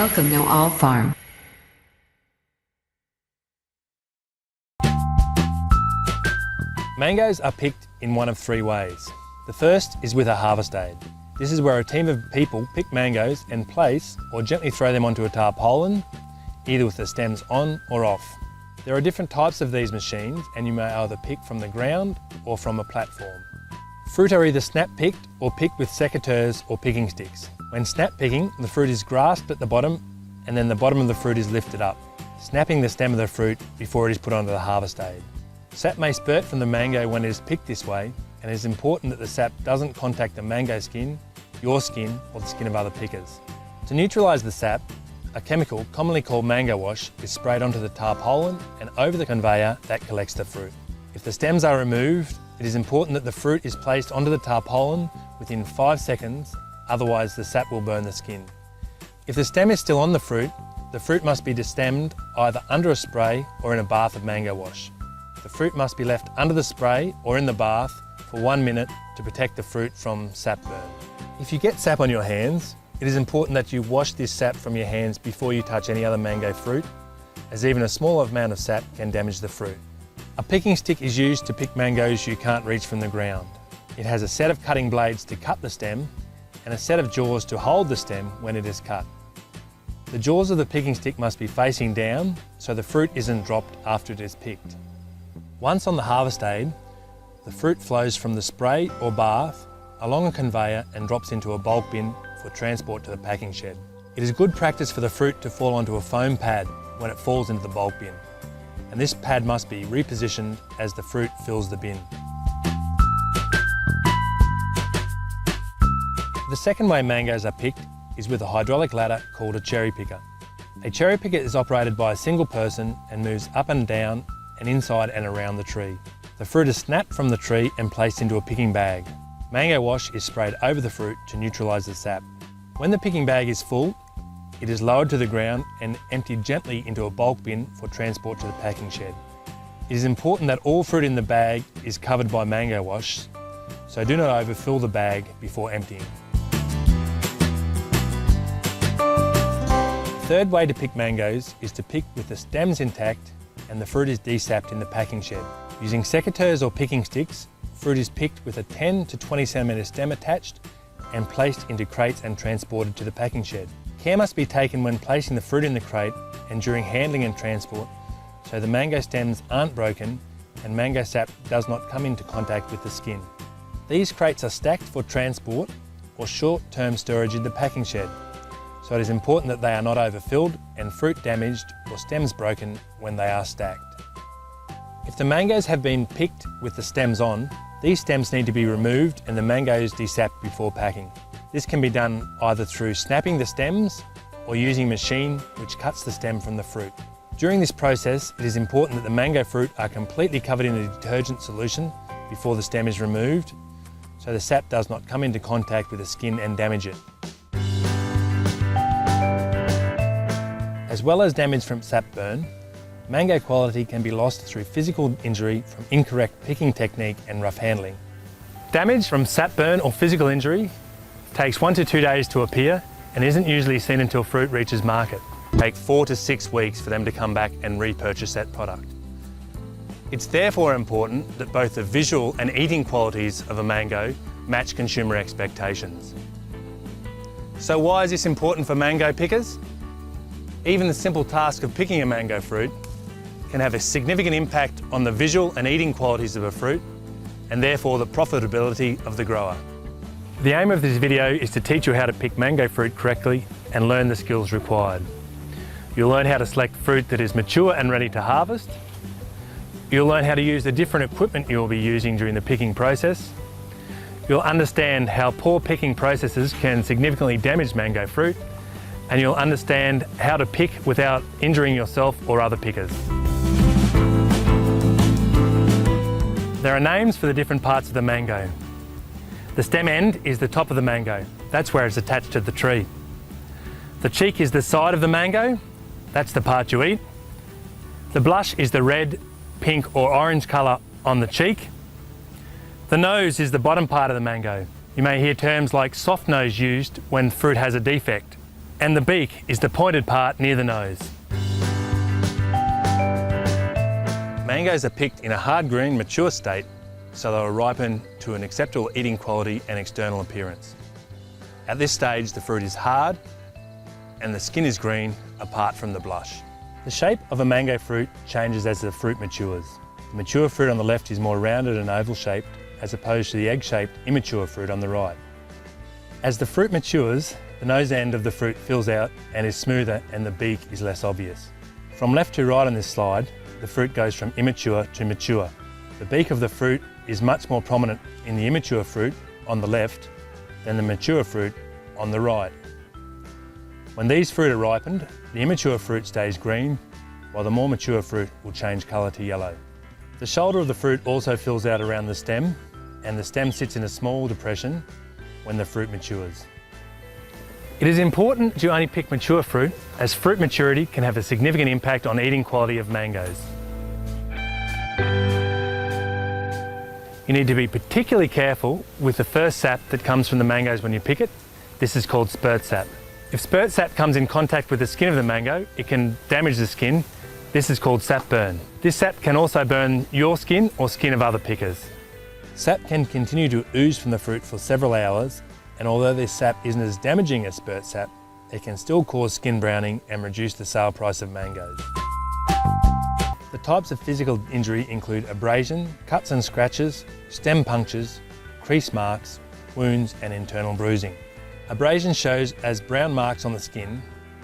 Welcome to All Farm. Mangoes are picked in one of three ways. The first is with a harvest aid. This is where a team of people pick mangoes and place or gently throw them onto a tarpaulin, either with the stems on or off. There are different types of these machines, and you may either pick from the ground or from a platform. Fruit are either snap picked or picked with secateurs or picking sticks. When snap picking, the fruit is grasped at the bottom and then the bottom of the fruit is lifted up, snapping the stem of the fruit before it is put onto the harvest aid. Sap may spurt from the mango when it is picked this way, and it is important that the sap doesn't contact the mango skin, your skin, or the skin of other pickers. To neutralise the sap, a chemical commonly called mango wash is sprayed onto the tarpaulin and over the conveyor that collects the fruit. If the stems are removed, it is important that the fruit is placed onto the tarpaulin within 5 seconds, otherwise the sap will burn the skin. If the stem is still on the fruit must be destemmed either under a spray or in a bath of mango wash. The fruit must be left under the spray or in the bath for 1 minute to protect the fruit from sap burn. If you get sap on your hands, it is important that you wash this sap from your hands before you touch any other mango fruit, as even a small amount of sap can damage the fruit. A picking stick is used to pick mangoes you can't reach from the ground. It has a set of cutting blades to cut the stem and a set of jaws to hold the stem when it is cut. The jaws of the picking stick must be facing down so the fruit isn't dropped after it is picked. Once on the harvest aid, the fruit flows from the spray or bath along a conveyor and drops into a bulk bin for transport to the packing shed. It is good practice for the fruit to fall onto a foam pad when it falls into the bulk bin, and this pad must be repositioned as the fruit fills the bin. The second way mangoes are picked is with a hydraulic ladder called a cherry picker. A cherry picker is operated by a single person and moves up and down and inside and around the tree. The fruit is snapped from the tree and placed into a picking bag. Mango wash is sprayed over the fruit to neutralise the sap. When the picking bag is full, it is lowered to the ground and emptied gently into a bulk bin for transport to the packing shed. It is important that all fruit in the bag is covered by mango wash, so do not overfill the bag before emptying. The third way to pick mangoes is to pick with the stems intact and the fruit is desapped in the packing shed. Using secateurs or picking sticks, fruit is picked with a 10 to 20 centimetre stem attached and placed into crates and transported to the packing shed. Care must be taken when placing the fruit in the crate and during handling and transport so the mango stems aren't broken and mango sap does not come into contact with the skin. These crates are stacked for transport or short-term storage in the packing shed, so it is important that they are not overfilled and fruit damaged or stems broken when they are stacked. If the mangoes have been picked with the stems on, these stems need to be removed and the mangoes desapped before packing. This can be done either through snapping the stems or using a machine which cuts the stem from the fruit. During this process, it is important that the mango fruit are completely covered in a detergent solution before the stem is removed, so the sap does not come into contact with the skin and damage it. As well as damage from sap burn, mango quality can be lost through physical injury from incorrect picking technique and rough handling. Damage from sap burn or physical injury takes 1 to 2 days to appear and isn't usually seen until fruit reaches market. It takes 4 to 6 weeks for them to come back and repurchase that product. It's therefore important that both the visual and eating qualities of a mango match consumer expectations. So why is this important for mango pickers? Even the simple task of picking a mango fruit can have a significant impact on the visual and eating qualities of a fruit and therefore the profitability of the grower. The aim of this video is to teach you how to pick mango fruit correctly and learn the skills required. You'll learn how to select fruit that is mature and ready to harvest. You'll learn how to use the different equipment you will be using during the picking process. You'll understand how poor picking processes can significantly damage mango fruit, and you'll understand how to pick without injuring yourself or other pickers. There are names for the different parts of the mango. The stem end is the top of the mango. That's where it's attached to the tree. The cheek is the side of the mango. That's the part you eat. The blush is the red, pink or orange colour on the cheek. The nose is the bottom part of the mango. You may hear terms like soft nose used when fruit has a defect. And the beak is the pointed part near the nose. Mangoes are picked in a hard green, mature state, so they will ripen to an acceptable eating quality and external appearance. At this stage, the fruit is hard and the skin is green apart from the blush. The shape of a mango fruit changes as the fruit matures. The mature fruit on the left is more rounded and oval shaped as opposed to the egg-shaped immature fruit on the right. As the fruit matures, the nose end of the fruit fills out and is smoother and the beak is less obvious. From left to right on this slide, the fruit goes from immature to mature. The beak of the fruit is much more prominent in the immature fruit on the left than the mature fruit on the right. When these fruit are ripened, the immature fruit stays green, while the more mature fruit will change colour to yellow. The shoulder of the fruit also fills out around the stem, and the stem sits in a small depression when the fruit matures. It is important to only pick mature fruit, as fruit maturity can have a significant impact on eating quality of mangoes. You need to be particularly careful with the first sap that comes from the mangoes when you pick it. This is called spurt sap. If spurt sap comes in contact with the skin of the mango, it can damage the skin. This is called sap burn. This sap can also burn your skin or skin of other pickers. Sap can continue to ooze from the fruit for several hours, and although this sap isn't as damaging as spurt sap, it can still cause skin browning and reduce the sale price of mangoes. The types of physical injury include abrasion, cuts and scratches, stem punctures, crease marks, wounds and internal bruising. Abrasion shows as brown marks on the skin,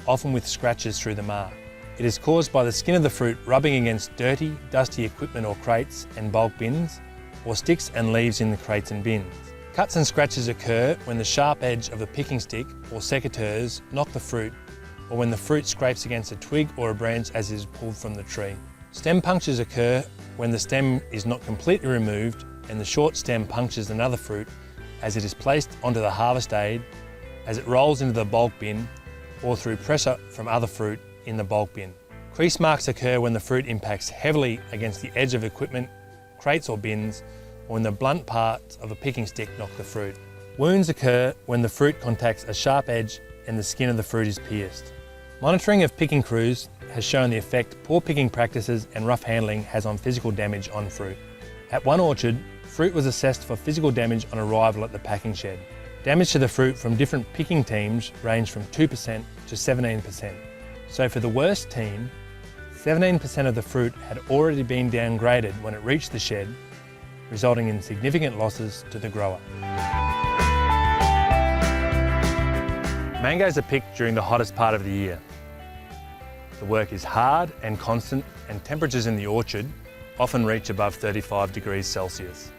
often with scratches through the mark. It is caused by the skin of the fruit rubbing against dirty, dusty equipment or crates and bulk bins, or sticks and leaves in the crates and bins. Cuts and scratches occur when the sharp edge of a picking stick or secateurs knock the fruit, or when the fruit scrapes against a twig or a branch as it is pulled from the tree. Stem punctures occur when the stem is not completely removed and the short stem punctures another fruit as it is placed onto the harvest aid, as it rolls into the bulk bin, or through pressure from other fruit in the bulk bin. Crease marks occur when the fruit impacts heavily against the edge of equipment, crates or bins, or when the blunt parts of a picking stick knock the fruit. Wounds occur when the fruit contacts a sharp edge and the skin of the fruit is pierced. Monitoring of picking crews has shown the effect poor picking practices and rough handling has on physical damage on fruit. At one orchard, fruit was assessed for physical damage on arrival at the packing shed. Damage to the fruit from different picking teams ranged from 2% to 17%. So for the worst team, 17% of the fruit had already been downgraded when it reached the shed, resulting in significant losses to the grower. Mangoes are picked during the hottest part of the year. The work is hard and constant, and temperatures in the orchard often reach above 35 degrees Celsius.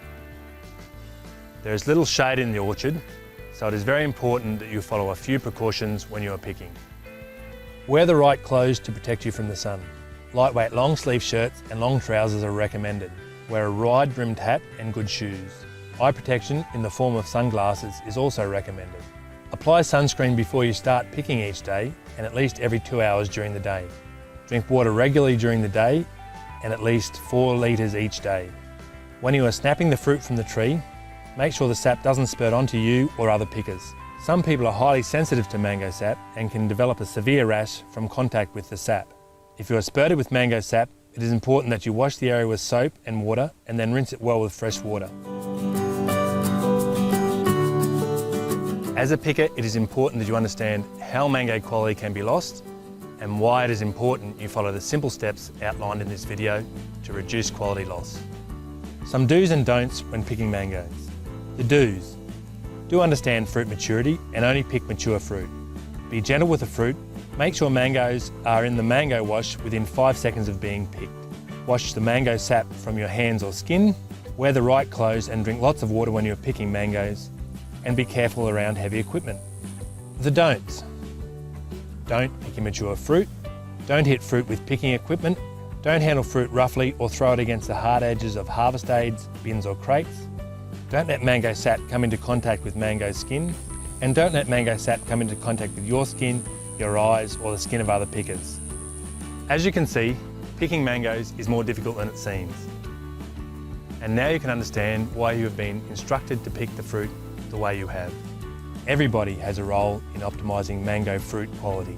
There is little shade in the orchard, so it is very important that you follow a few precautions when you are picking. Wear the right clothes to protect you from the sun. Lightweight long sleeve shirts and long trousers are recommended. Wear a wide-brimmed hat and good shoes. Eye protection in the form of sunglasses is also recommended. Apply sunscreen before you start picking each day and at least every 2 hours during the day. Drink water regularly during the day and at least 4 litres each day. When you are snapping the fruit from the tree, make sure the sap doesn't spurt onto you or other pickers. Some people are highly sensitive to mango sap and can develop a severe rash from contact with the sap. If you are spurted with mango sap, it is important that you wash the area with soap and water and then rinse it well with fresh water. As a picker, it is important that you understand how mango quality can be lost and why it is important you follow the simple steps outlined in this video to reduce quality loss. Some do's and don'ts when picking mangoes. The do's. Do understand fruit maturity and only pick mature fruit. Be gentle with the fruit. Make sure mangoes are in the mango wash within 5 seconds of being picked. Wash the mango sap from your hands or skin. Wear the right clothes and drink lots of water when you're picking mangoes. And be careful around heavy equipment. The don'ts. Don't pick immature fruit. Don't hit fruit with picking equipment. Don't handle fruit roughly or throw it against the hard edges of harvest aids, bins or crates. Don't let mango sap come into contact with mango skin. And don't let mango sap come into contact with your skin, your eyes or the skin of other pickers. As you can see, picking mangoes is more difficult than it seems. And now you can understand why you have been instructed to pick the fruit the way you have. Everybody has a role in optimising mango fruit quality.